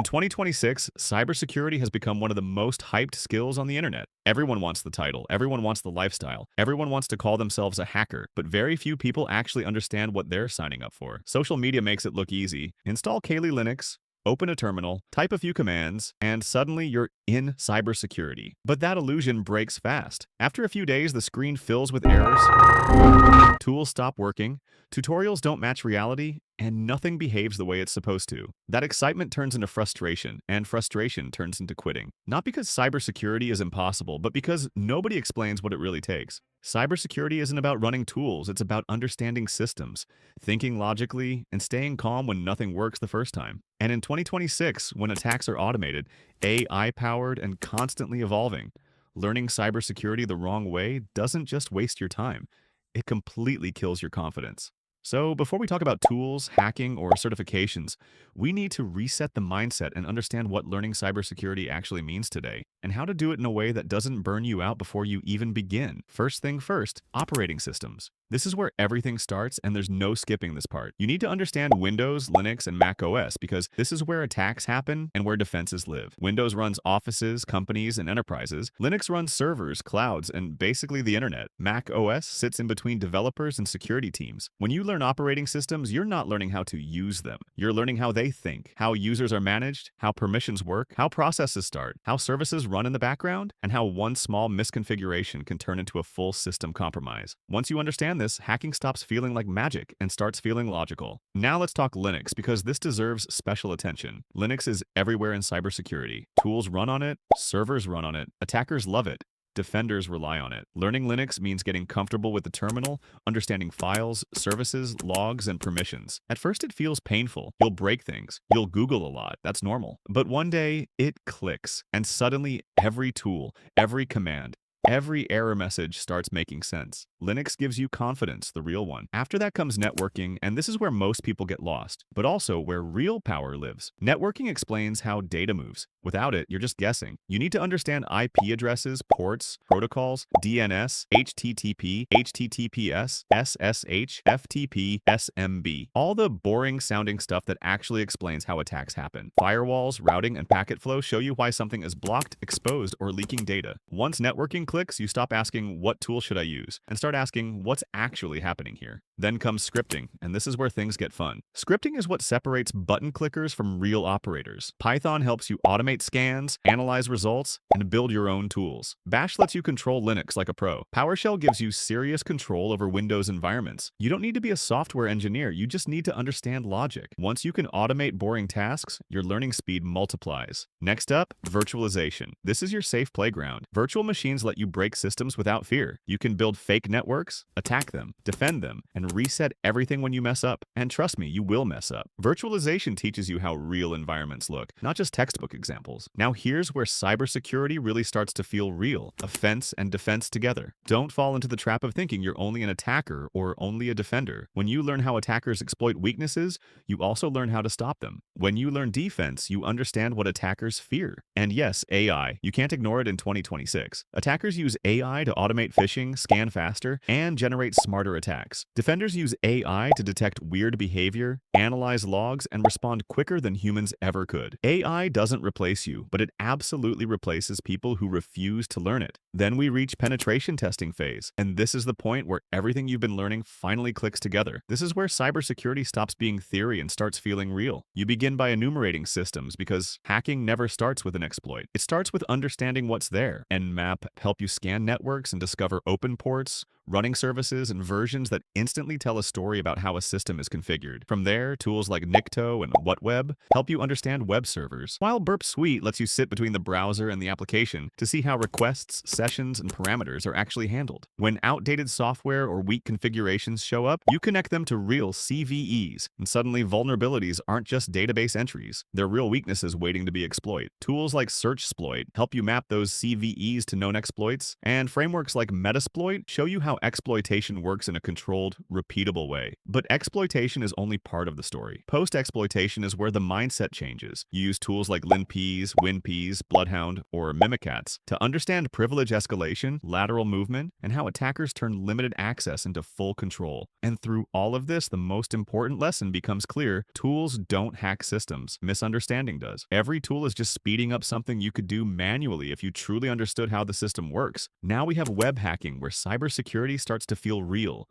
2026, cybersecurity has become one of the most hyped skills on the internet. Everyone wants the title, everyone wants the lifestyle, everyone wants to call themselves a hacker, but very few people actually understand what they're signing up for. Social media makes it look easy. Install Kali Linux, open a terminal, type a few commands, and suddenly you're in cybersecurity. But that illusion breaks fast. After a few days, the screen fills with errors, tools stop working, tutorials don't match reality, and nothing behaves the way it's supposed to. That excitement turns into frustration, and frustration turns into quitting. Not because cybersecurity is impossible, but because nobody explains what it really takes. Cybersecurity isn't about running tools, it's about understanding systems, thinking logically, and staying calm when nothing works the first time. And in 2026, when attacks are automated, AI-powered, and constantly evolving, learning cybersecurity the wrong way doesn't just waste your time, it completely kills your confidence. So, before we talk about tools, hacking, or certifications, we need to reset the mindset and understand what learning cybersecurity actually means today, and how to do it in a way that doesn't burn you out before you even begin. First thing first, operating systems. This is where everything starts, and there's no skipping this part. You need to understand Windows, Linux, and Mac OS because this is where attacks happen and where defenses live. Windows runs offices, companies, and enterprises. Linux runs servers, clouds, and basically the internet. Mac OS sits in between developers and security teams. When you learn operating systems, you're not learning how to use them. You're learning how they think, how users are managed, how permissions work, how processes start, how services run in the background, and how one small misconfiguration can turn into a full system compromise. Once you understand this, hacking stops feeling like magic and starts feeling logical. Now let's talk Linux because this deserves special attention. Linux is everywhere in cybersecurity. Tools run on it, servers run on it, attackers love it. Defenders rely on it. Learning Linux means getting comfortable with the terminal, understanding files, services, logs, and permissions. At first, it feels painful. You'll break things. You'll Google a lot. That's normal. But one day, it clicks, and suddenly every tool, every command, every error message starts making sense. Linux gives you confidence, the real one. After that comes networking, and this is where most people get lost, but also where real power lives. Networking explains how data moves. Without it, you're just guessing. You need to understand IP addresses, ports, protocols, DNS, HTTP, HTTPS, SSH, FTP, SMB. All the boring sounding stuff that actually explains how attacks happen. Firewalls, routing, and packet flow show you why something is blocked, exposed, or leaking data. Once networking clicks, you stop asking, what tool should I use? And start asking, what's actually happening here? Then comes scripting, and this is where things get fun. Scripting is what separates button clickers from real operators. Python helps you automate scans, analyze results, and build your own tools. Bash lets you control Linux like a pro. PowerShell gives you serious control over Windows environments. You don't need to be a software engineer, you just need to understand logic. Once you can automate boring tasks, your learning speed multiplies. Next up, virtualization. This is your safe playground. Virtual machines let you break systems without fear. You can build fake networks, attack them, defend them, and reset everything when you mess up. And trust me, you will mess up. Virtualization teaches you how real environments look, not just textbook examples. Now here's where cybersecurity really starts to feel real. Offense and defense together. Don't fall into the trap of thinking you're only an attacker or only a defender. When you learn how attackers exploit weaknesses, you also learn how to stop them. When you learn defense, you understand what attackers fear. And yes, AI. You can't ignore it in 2026. Attackers use AI to automate phishing, scan faster, and generate smarter attacks. Defenders use AI to detect weird behavior, analyze logs, and respond quicker than humans ever could. AI doesn't replace you, but it absolutely replaces people who refuse to learn it. Then we reach penetration testing phase, and this is the point where everything you've been learning finally clicks together. This is where cybersecurity stops being theory and starts feeling real. You begin by enumerating systems because hacking never starts with an exploit. It starts with understanding what's there. Nmap help you scan networks and discover open ports, running services, and versions that instantly tell a story about how a system is configured. From there, tools like Nikto and WhatWeb help you understand web servers, while Burp Suite lets you sit between the browser and the application to see how requests, sessions, and parameters are actually handled. When outdated software or weak configurations show up, you connect them to real CVEs, and suddenly vulnerabilities aren't just database entries, they're real weaknesses waiting to be exploited. Tools like SearchSploit help you map those CVEs to known exploits, and frameworks like Metasploit show you how how exploitation works in a controlled, repeatable way. But exploitation is only part of the story. Post-exploitation is where the mindset changes. You use tools like LinPeas, WinPeas, Bloodhound, or Mimikatz to understand privilege escalation, lateral movement, and how attackers turn limited access into full control. And through all of this, the most important lesson becomes clear: tools don't hack systems. Misunderstanding does. Every tool is just speeding up something you could do manually if you truly understood how the system works. Now we have web hacking, where cybersecurity starts to feel real.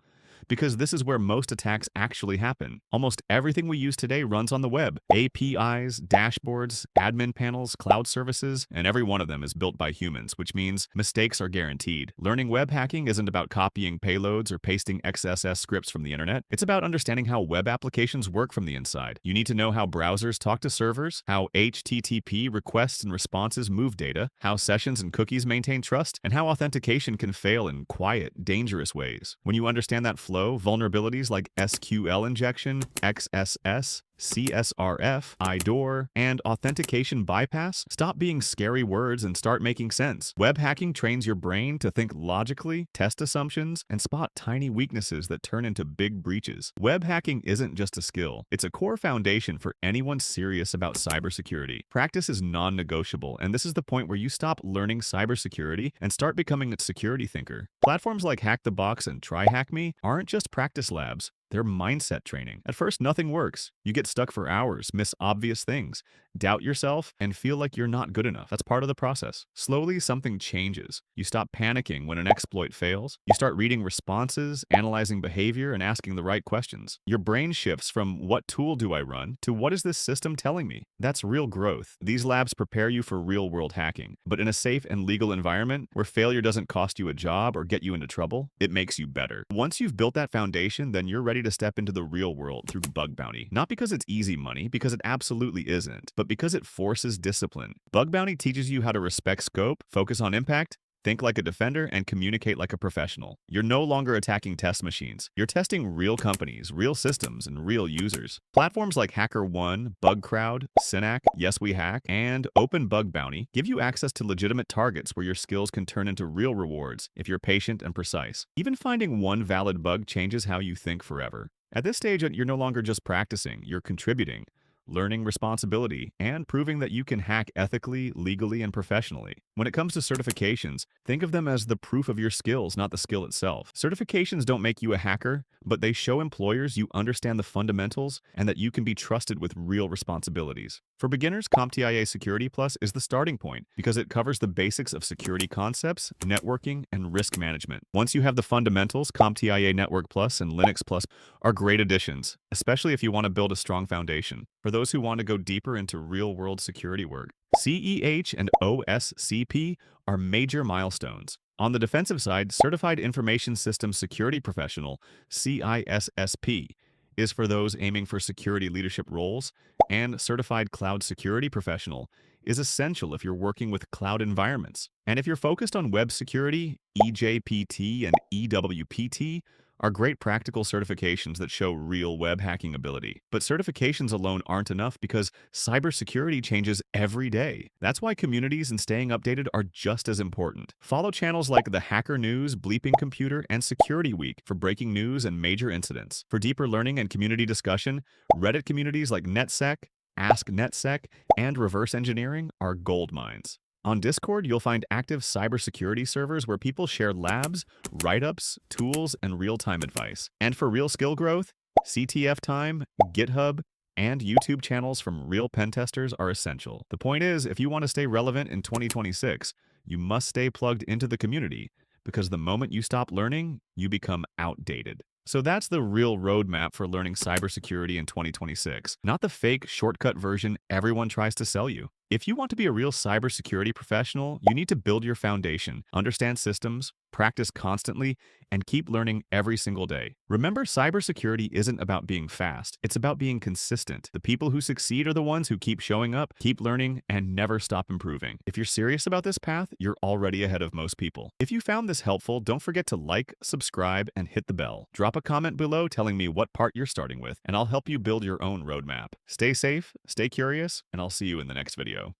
Because this is where most attacks actually happen. Almost everything we use today runs on the web. APIs, dashboards, admin panels, cloud services, and every one of them is built by humans, which means mistakes are guaranteed. Learning web hacking isn't about copying payloads or pasting XSS scripts from the internet. It's about understanding how web applications work from the inside. You need to know how browsers talk to servers, how HTTP requests and responses move data, how sessions and cookies maintain trust, and how authentication can fail in quiet, dangerous ways. When you understand that flow, vulnerabilities like SQL injection, XSS, CSRF, IDOR, and authentication bypass stop being scary words and start making sense. Web hacking trains your brain to think logically, test assumptions, and spot tiny weaknesses that turn into big breaches. Web hacking isn't just a skill, it's a core foundation for anyone serious about cybersecurity. Practice is non-negotiable, and this is the point where you stop learning cybersecurity and start becoming a security thinker. Platforms like Hack the Box and Try Hack Me aren't just practice labs. They're mindset training. At first, nothing works. You get stuck for hours, miss obvious things, doubt yourself, and feel like you're not good enough. That's part of the process. Slowly, something changes. You stop panicking when an exploit fails. You start reading responses, analyzing behavior, and asking the right questions. Your brain shifts from "what tool do I run" to "what is this system telling me?" That's real growth. These labs prepare you for real-world hacking, but in a safe and legal environment where failure doesn't cost you a job or get you into trouble, it makes you better. Once you've built that foundation, then you're ready to step into the real world through bug bounty. Not because it's easy money, because it absolutely isn't, but because it forces discipline. Bug bounty teaches you how to respect scope, focus on impact, think like a defender, and communicate like a professional. You're no longer attacking test machines. You're testing real companies, real systems, and real users. Platforms like HackerOne, BugCrowd, Synac, Yes We Hack, and Open Bug Bounty give you access to legitimate targets where your skills can turn into real rewards if you're patient and precise. Even finding one valid bug changes how you think forever. At this stage, you're no longer just practicing, you're contributing, learning responsibility, and proving that you can hack ethically, legally, and professionally. When it comes to certifications, think of them as the proof of your skills, not the skill itself. Certifications don't make you a hacker, but they show employers you understand the fundamentals and that you can be trusted with real responsibilities. For beginners, CompTIA Security Plus is the starting point because it covers the basics of security concepts, networking, and risk management. Once you have the fundamentals, CompTIA Network Plus and Linux Plus are great additions, especially if you want to build a strong foundation. For those who want to go deeper into real-world security work, CEH and OSCP are major milestones. On the defensive side, Certified Information Systems Security Professional, CISSP, is for those aiming for security leadership roles, and Certified Cloud Security Professional is essential if you're working with cloud environments. And if you're focused on web security, EJPT and EWPT are great practical certifications that show real web hacking ability. But certifications alone aren't enough because cybersecurity changes every day. That's why communities and staying updated are just as important. Follow channels like the Hacker News, Bleeping Computer, and Security Week for breaking news and major incidents. For deeper learning and community discussion, Reddit communities like NetSec, Ask NetSec, and Reverse Engineering are gold mines. On Discord, you'll find active cybersecurity servers where people share labs, write-ups, tools, and real-time advice. And for real skill growth, CTF Time, GitHub, and YouTube channels from real pen testers are essential. The point is, if you want to stay relevant in 2026, you must stay plugged into the community, because the moment you stop learning, you become outdated. So that's the real roadmap for learning cybersecurity in 2026, not the fake shortcut version everyone tries to sell you. If you want to be a real cybersecurity professional, you need to build your foundation, understand systems, practice constantly, and keep learning every single day. Remember, cybersecurity isn't about being fast, it's about being consistent. The people who succeed are the ones who keep showing up, keep learning, and never stop improving. If you're serious about this path, you're already ahead of most people. If you found this helpful, don't forget to like, subscribe, and hit the bell. Drop a comment below telling me what part you're starting with, and I'll help you build your own roadmap. Stay safe, stay curious, and I'll see you in the next video.